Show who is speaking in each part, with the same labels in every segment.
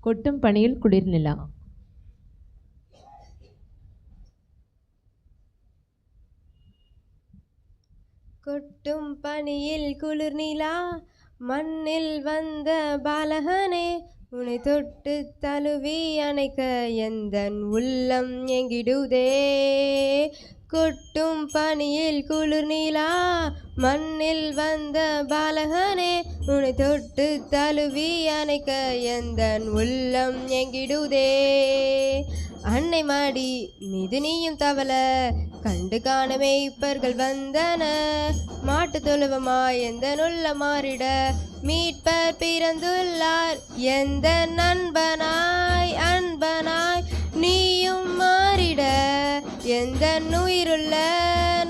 Speaker 1: கொட்டும் பனியில் குளிர்நிலா.
Speaker 2: கொட்டும் பனியில் குளிர்நிலா மண்ணில் வந்த பாலகனே, உன்னை தொட்டு தழுவி அணைக்க எந்தன் உள்ளம் எங்கிடுதே. கொட்டும் பனியில் குளிர்நிலா மண்ணில் வந்த பாலகனே, உன்னை தொட்டு தழுவி அணைக்க எந்தன் உள்ளம் எங்கிடுதே. அன்னை மாடி மீது நீயும் தவள கண்டு காண மேய்ப்பர்கள் வந்தன, மாட்டு தொழுவமாய் எந்த நுள்ள மாறிட மீட்பர் பிறந்துள்ளார். எந்த நண்பனாய் அன்பனாய் நீயும் மாறிட, எந்த உயிருள்ள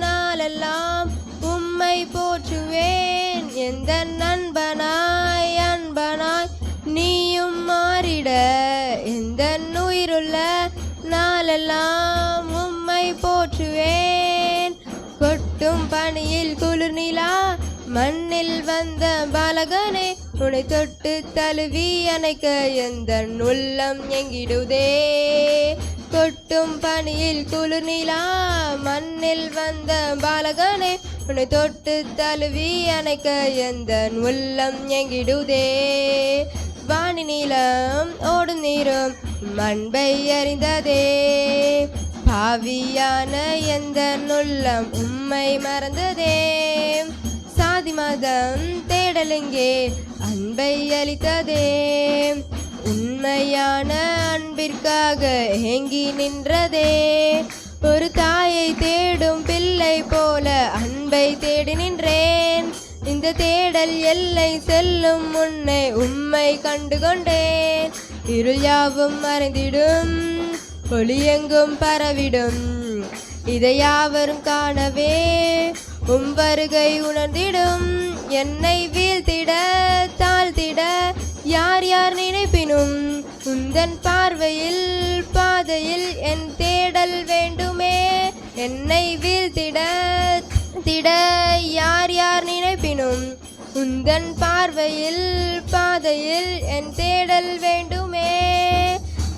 Speaker 2: நாளெல்லாம் உம்மை போற்றுவேன். எந்த நண்பனாய் அன்பனாய் நீயும் மாறிட, எந்த உயிருள்ள நாளெல்லாம் உம்மை போற்றுவேன். கொட்டும் பனியில் குளிர்நிலா மண்ணில் வந்த பாலகனே, உன்னை தொட்டு தழுவி அணைக்க எந்தன் உள்ளம் எங்கிடுதே. கொட்டும் பனியில் குளிர்நிலா மண்ணில் வந்த பாலகனே, உன்னை தொட்டு தழுவி அணைக்க எந்தன் உள்ளம் எங்கிடுதே. வானி நீளம் ஓடும் நீரும் அன்பை அறிந்ததே, பாவியான எந்த உள்ளம் உம்மை மறந்ததே. சாதி மதம் தேடலெங்கே அன்பை அளித்ததே, உண்மையான அன்பிற்காக ஏங்கி நின்றதே. ஒரு தாயை தேடும் பிள்ளை போல அன்பை தேடி நின்றேன். இந்த தேடல் எல்லை செல்லும் முன்னே உம்மை கண்டு கொண்டேன். இருள் யாவும் மறைந்திடும், ஒளி எங்கும் பரவிடும், இதை யாவரும் காணவே உம் வருகை உணர்ந்திடும். என்னை வீழ்த்திட தாழ்த்திட யார் யார் நினைப்பினும், உந்தன் பார்வையில் பாதையில் என் தேடல் வேண்டுமே. என்னை வீழ்த்திட திட யார் யார் நினைப்பினும், உந்தன் பார்வையில் பாதையில் என் தேடல் வேண்டுமே.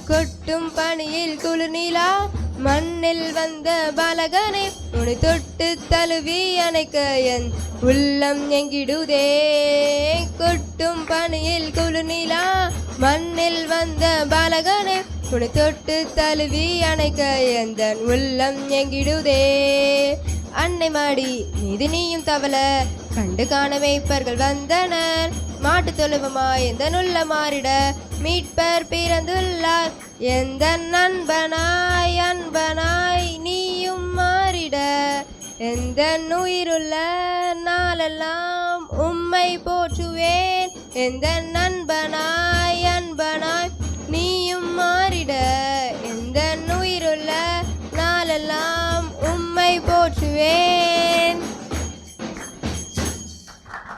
Speaker 2: கொட்டும் பனியில் குளிர்நிலா மண்ணில் வந்த பாலகனே, உன்னை தொட்டு தழுவி அணைக்க என் உள்ளம் எங்கிடுதே. கொட்டும் பனியில் குளிர்நிலா மண்ணில் வந்த பாலகனே, உன்னை தொட்டு தழுவி அணைக்க எந்தன் உள்ளம் எங்கிடுதே. அன்னை மாடி மீது நீயும் தவள கண்டு காண மேய்ப்பர்கள் வந்தனர், மாட்டு தொழுவமாய் எந்த நுள்ள மாறிட மீட்பர் பிறந்துள்ளார். எந்த நண்பனாய் அன்பனாய் நீயும் மாறிட, எந்த உயிருள்ள நாளெல்லாம் உம்மை போற்றுவேன். எந்த நண்பனாய் அன்பனாய் நீயும் மாறிட, எந்த உயிருள்ள நாளெல்லாம் உம்மை போற்றுவேன்.